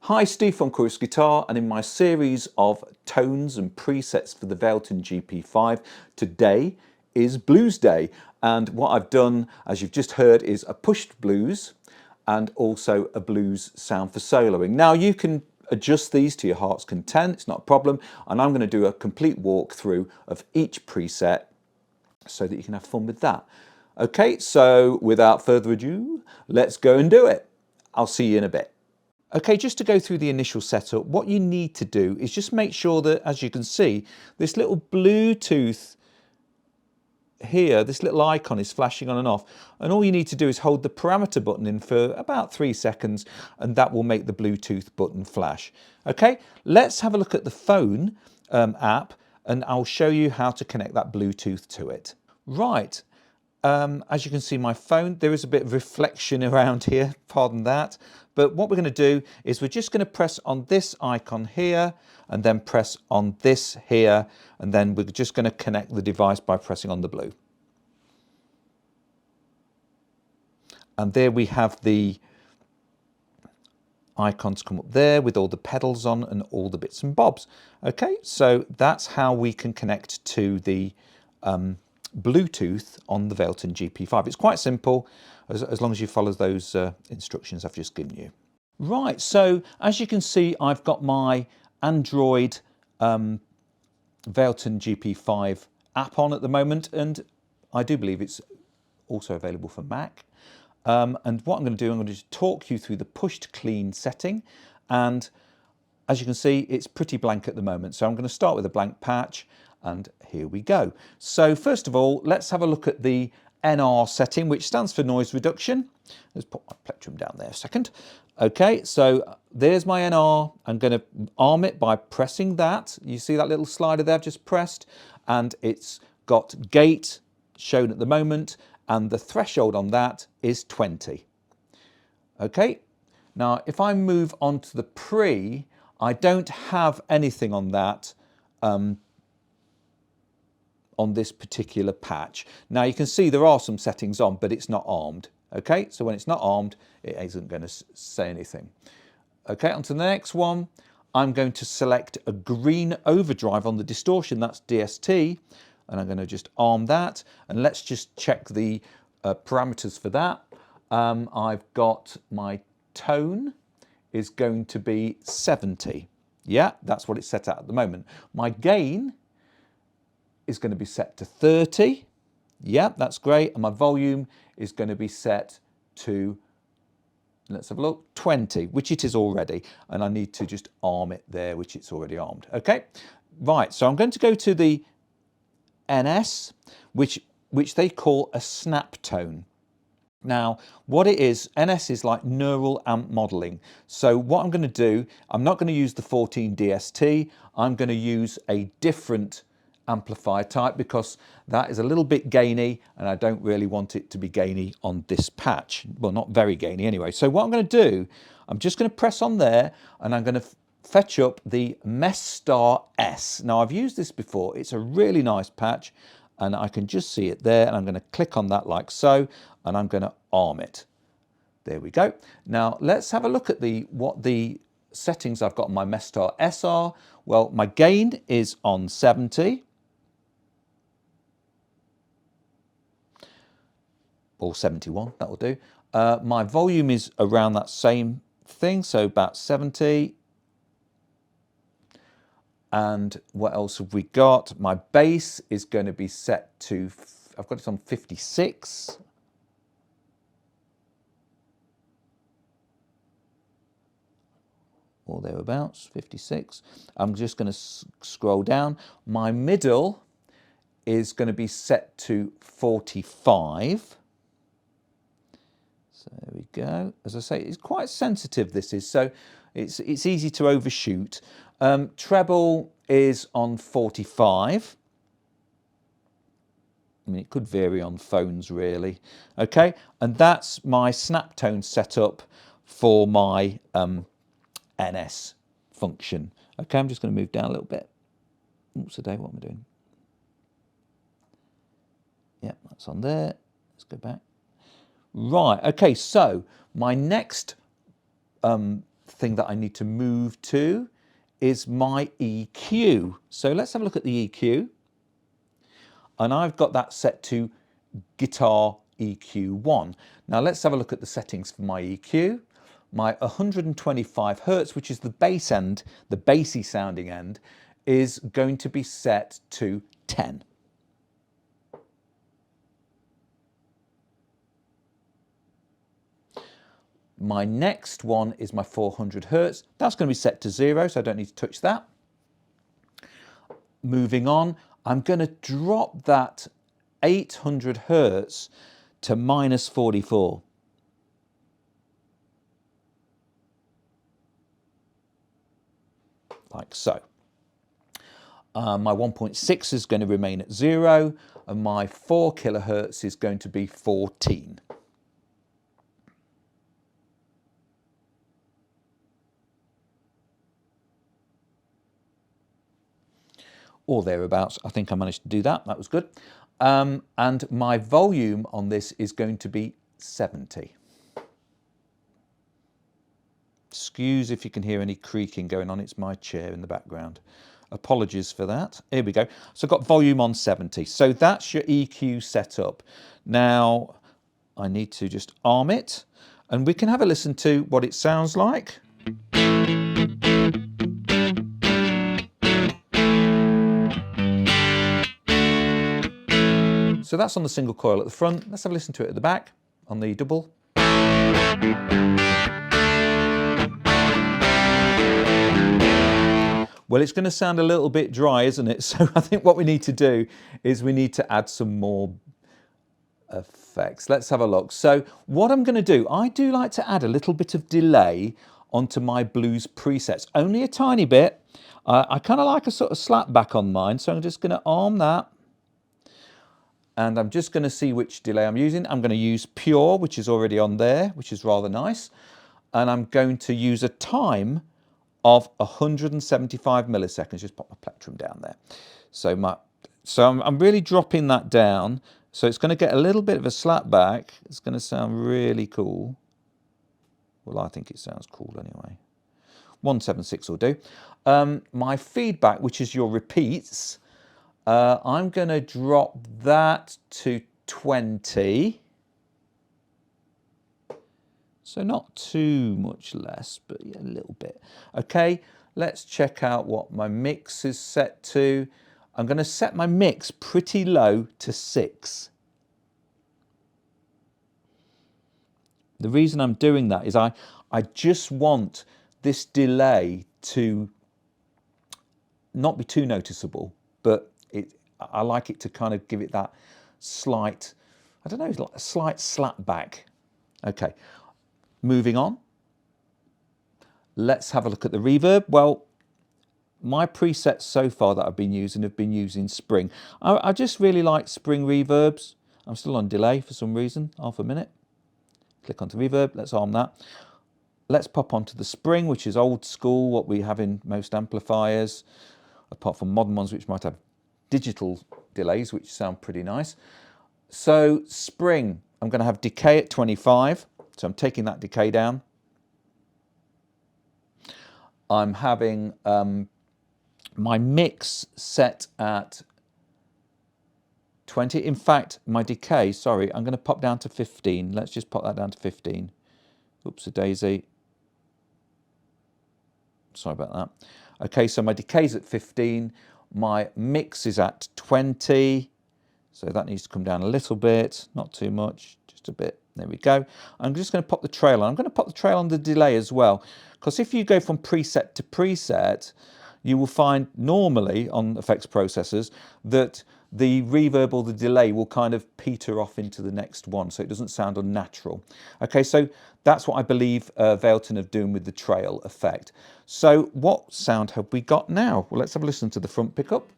Hi, Steve from Chorus Guitar, and in my series of tones and presets for the Valeton GP-5, today is Blues Day. And what I've done, as you've just heard, is a pushed blues and also a blues sound for soloing. Now you can adjust these to your heart's content, it's not a problem, and I'm going to do a complete walkthrough of each preset so that you can have fun with that. Okay, so without further ado, let's go and do it. I'll see you in a bit. Okay, just to go through the initial setup, what you need to do is just make sure that, as you can see, this little Bluetooth here, this little icon is flashing on and off. And all you need to do is hold the parameter button in for about 3 seconds, and that will make the Bluetooth button flash. Okay, let's have a look at the phone app, and I'll show you how to connect that Bluetooth to it. Right. As you can see, my phone, there is a bit of reflection around here, pardon that. But what we're going to do is we're just going to press on this icon here and then press on this here, and then we're just going to connect the device by pressing on the blue. And there we have the icons come up there with all the pedals on and all the bits and bobs. Okay, so that's how we can connect to the Bluetooth on the Valeton GP-5. It's quite simple as long as you follow those instructions I've just given you. Right, so as you can see, I've got my Android Valeton GP-5 app on at the moment, and I do believe it's also available for Mac. And what I'm going to do, I'm going to just talk you through the pushed clean setting, and as you can see, it's pretty blank at the moment. So I'm going to start with a blank patch, and here we go. So first of all, let's have a look at the NR setting, which stands for noise reduction. Let's put my plectrum down there a second. Okay, so there's my NR. I'm going to arm it by pressing that. You see that little slider there I've just pressed, and it's got gate shown at the moment, and the threshold on that is 20. Okay, now if I move on to the pre, I don't have anything on that on this particular patch. Now you can see there are some settings on, but it's not armed. Okay, so when it's not armed, it isn't going to say anything. Okay, on to the next one. I'm going to select a green overdrive on the distortion, that's DST, and I'm going to just arm that, and let's just check the parameters for that. I've got my tone is going to be 70. Yeah, that's what it's set at the moment. My gain is going to be set to 30. Yeah, that's great. And my volume is going to be set to, let's have a look, 20, which it is already. And I need to just arm it there, which it's already armed. Okay, right. So I'm going to go to the NS, which they call a snap tone. Now, what it is, NS is like neural amp modeling. So what I'm going to do, I'm not going to use the 14 DST. I'm going to use a different amplifier type because that is a little bit gainy, and I don't really want it to be gainy on this patch. Well, not very gainy anyway. So what I'm going to do, I'm just going to press on there, and I'm going to fetch up the Mestar S. Now, I've used this before. It's a really nice patch, and I can just see it there, and I'm going to click on that like so, and I'm going to arm it. There we go. Now, let's have a look at what the settings I've got on my Mestar S are. Well, my gain is on 70. Or 71, that will do. My volume is around that same thing, so about 70. And what else have we got? My bass is going to be set to, I've got it on 56. Or thereabouts, 56. I'm just going to scroll down. My middle is going to be set to 45. So there we go. As I say, it's quite sensitive, this is, so it's easy to overshoot. Treble is on 45. I mean, it could vary on phones really. Okay, and that's my snap tone setup for my NS function. Okay, I'm just going to move down a little bit. Oops, today, what am I doing? Yeah, that's on there. Let's go back. Right, okay, so my next thing that I need to move to is my EQ. So let's have a look at the EQ. And I've got that set to guitar EQ1. Now let's have a look at the settings for my EQ. My 125 Hertz, which is the bass end, the bassy sounding end, is going to be set to 10. My next one is my 400 Hertz. That's going to be set to 0, so I don't need to touch that. Moving on, I'm going to drop that 800 Hertz to -44. Like so. My 1.6 is going to remain at 0, and my 4 kilohertz is going to be 14. Or thereabouts. I think I managed to do that. That was good. And my volume on this is going to be 70. Excuse if you can hear any creaking going on. It's my chair in the background. Apologies for that. Here we go. So I've got volume on 70. So that's your EQ setup. Now I need to just arm it, and we can have a listen to what it sounds like. So that's on the single coil at the front. Let's have a listen to it at the back on the double. Well, it's going to sound a little bit dry, isn't it? So I think what we need to do is we need to add some more effects. Let's have a look. So what I'm going to do, I do like to add a little bit of delay onto my blues presets, only a tiny bit. I kind of like a sort of slap back on mine, so I'm just going to arm that. And I'm just going to see which delay I'm using. I'm going to use pure, which is already on there, which is rather nice. And I'm going to use a time of 175 milliseconds. Just pop my plectrum down there. So I'm really dropping that down. So it's going to get a little bit of a slap back. It's going to sound really cool. Well, I think it sounds cool anyway. 176 will do. My feedback, which is your repeats, I'm going to drop that to 20. So not too much less, but yeah, a little bit. Okay, let's check out what my mix is set to. I'm going to set my mix pretty low to 6. The reason I'm doing that is I just want this delay to not be too noticeable, but I like it to kind of give it that slight, I don't know, like a slight slap back. Okay, moving on. Let's have a look at the reverb. Well, my presets so far that I've been using have been using spring. I just really like spring reverbs. I'm still on delay for some reason, half a minute. Click onto reverb, let's arm that. Let's pop onto the spring, which is old school, what we have in most amplifiers, apart from modern ones which might have digital delays, which sound pretty nice. So spring, I'm going to have decay at 25. So I'm taking that decay down. I'm having my mix set at 20. In fact, my decay, sorry, I'm going to pop down to 15. Let's just pop that down to 15. Oops, a daisy. Sorry about that. Okay, so my decay's at 15. My mix is at 20. So that needs to come down a little bit, not too much, just a bit. There we go. I'm just going to pop the trail on. I'm going to pop the trail on the delay as well, because if you go from preset to preset, you will find normally on effects processors that the reverb or the delay will kind of peter off into the next one, so it doesn't sound unnatural. Okay, so that's what I believe Valeton are doing with the trail effect. So what sound have we got now? Well, let's have a listen to the front pickup.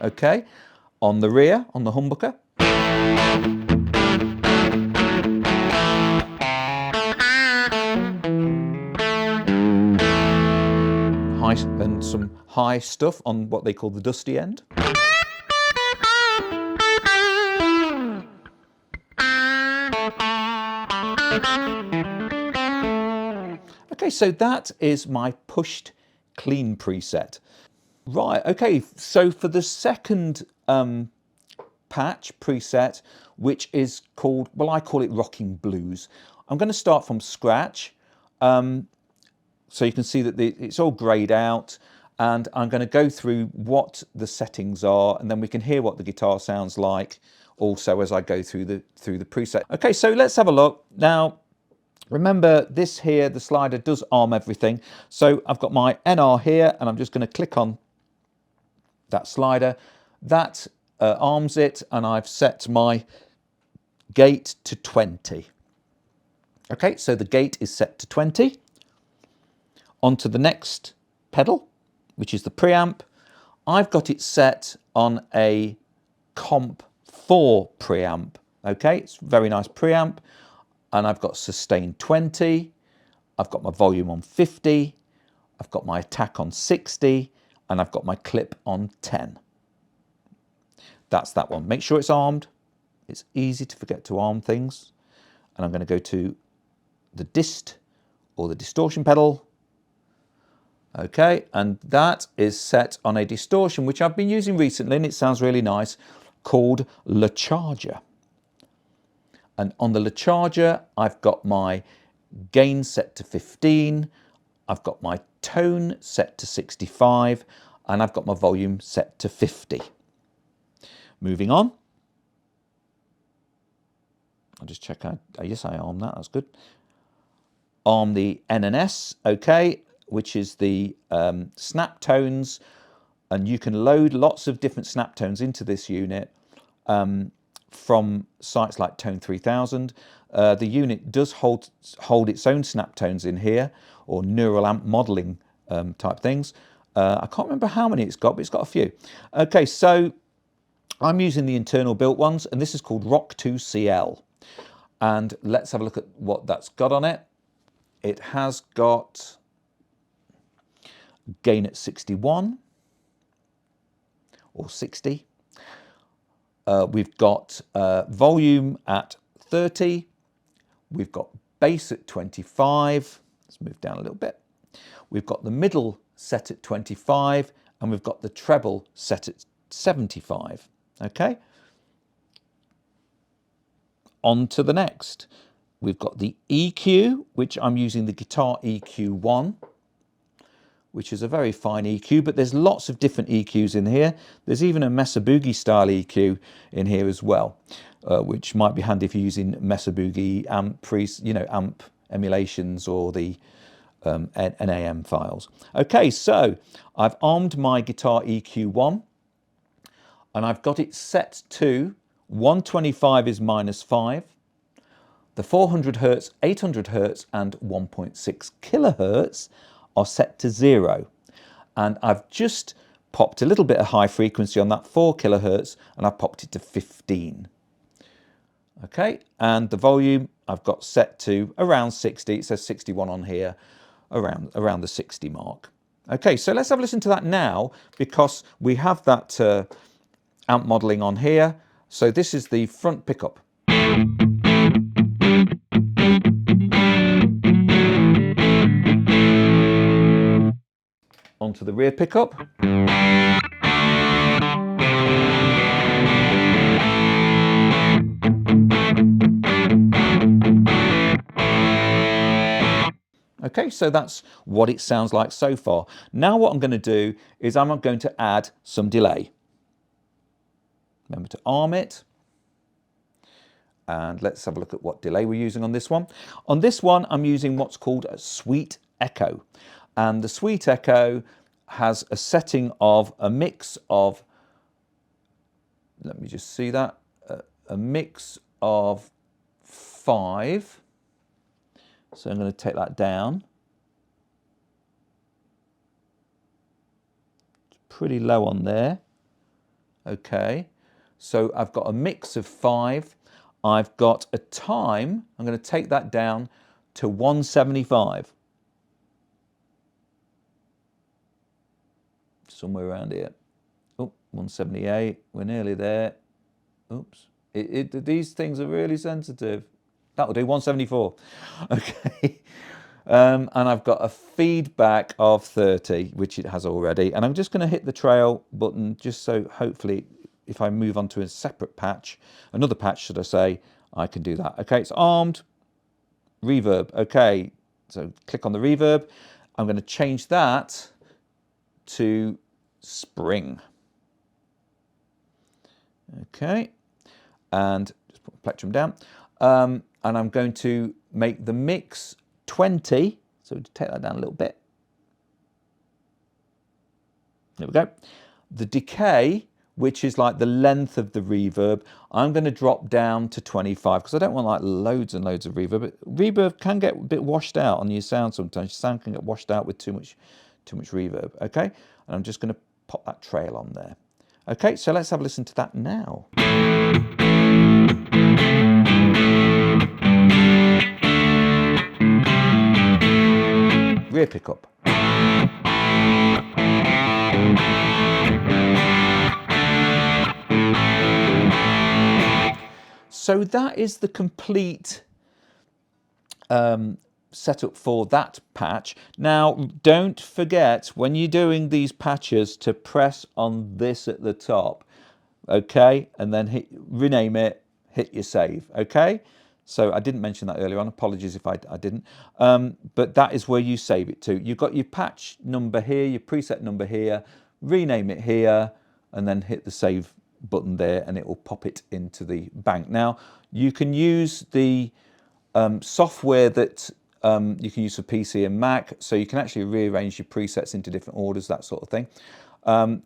Okay, on the rear, on the humbucker. And some high stuff on what they call the dusty end. Okay, so that is my pushed clean preset. Right, okay, so for the second patch preset, which is called, well, I call it Rocking Blues. I'm going to start from scratch. So you can see that it's all grayed out, and I'm going to go through what the settings are, and then we can hear what the guitar sounds like also as I go through the preset. Okay, so let's have a look. Now, remember this here, the slider does arm everything. So I've got my NR here, and I'm just going to click on that slider. That arms it, and I've set my gate to 20. Okay, so the gate is set to 20. Onto the next pedal, which is the preamp. I've got it set on a Comp 4 preamp. Okay, it's a very nice preamp. And I've got sustain 20. I've got my volume on 50. I've got my attack on 60. And I've got my clip on 10. That's that one. Make sure it's armed. It's easy to forget to arm things. And I'm going to go to the dist or the distortion pedal. Okay, and that is set on a distortion which I've been using recently, and it sounds really nice, called Le Charger. And on the Le Charger, I've got my gain set to 15, I've got my tone set to 65, and I've got my volume set to 50. Moving on. I'll just check out, yes, I arm that, that's good. Arm the N and S, okay, which is the snap tones, and you can load lots of different snap tones into this unit from sites like Tone 3000. The unit does hold its own snap tones in here, or neural amp modeling type things. I can't remember how many it's got, but it's got a few. Okay, so I'm using the internal built ones, and this is called Rock 2 CL. And let's have a look at what that's got on it. It has got gain at 61 or 60. We've got volume at 30. We've got bass at 25. Let's move down a little bit. We've got the middle set at 25, and we've got the treble set at 75. Okay. On to the next. We've got the EQ, which I'm using the Guitar EQ1, which is a very fine EQ, but there's lots of different EQs in here. There's even a Mesa Boogie style EQ in here as well, which might be handy if you're using Mesa Boogie amp emulations or the NAM files. Okay, so I've armed my Guitar EQ1, and I've got it set to 125 is -5. The 400 Hertz, 800 Hertz, and 1.6 kilohertz are set to 0. And I've just popped a little bit of high frequency on that 4 kilohertz, and I've popped it to 15. Okay, and the volume I've got set to around 60. It says 61 on here, around the 60 mark. Okay, so let's have a listen to that now, because we have that amp modeling on here. So this is the front pickup. Onto the rear pickup. Okay, so that's what it sounds like so far. Now what I'm going to do is I'm going to add some delay. Remember to arm it. And let's have a look at what delay we're using on this one. On this one, I'm using what's called a Sweet Echo. And the Sweet Echo has a setting of a mix of, let me just see that, a mix of 5. So I'm going to take that down. It's pretty low on there. Okay, so I've got a mix of 5. I've got a time, I'm going to take that down to 175. Somewhere around here. Oh, 178, we're nearly there. Oops, these things are really sensitive. That'll do, 174. Okay, and I've got a feedback of 30, which it has already. And I'm just going to hit the trail button just so hopefully if I move on to a separate patch, another patch should I say, I can do that. Okay, it's armed, reverb. Okay, so click on the reverb. I'm going to change that to spring. Okay, and just put the plectrum down. And I'm going to make the mix 20, so take that down a little bit. There we go. The decay, which is like the length of the reverb, I'm going to drop down to 25 because I don't want like loads and loads of reverb. But reverb can get a bit washed out on your sound sometimes. Your sound can get washed out with too much reverb. Okay, and I'm just going to pop that trail on there. Okay, so let's have a listen to that now. Rear pickup. So that is the complete setup for that patch. Now, don't forget when you're doing these patches to press on this at the top, okay, and then rename it, hit your save, okay? So I didn't mention that earlier on, apologies if I didn't, but that is where you save it to. You've got your patch number here, your preset number here, rename it here, and then hit the save button there and it will pop it into the bank. Now, you can use the software that you can use for PC and Mac, so you can actually rearrange your presets into different orders, that sort of thing.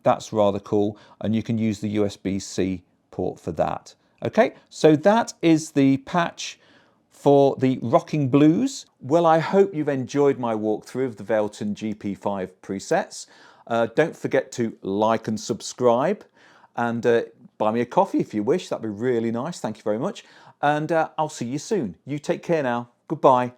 That's rather cool, and you can use the USB-C port for that. Okay, so that is the patch for the Rocking Blues. Well, I hope you've enjoyed my walkthrough of the Valeton GP-5 presets. Don't forget to like and subscribe, and buy me a coffee if you wish. That'd be really nice. Thank you very much. And I'll see you soon. You take care now. Goodbye.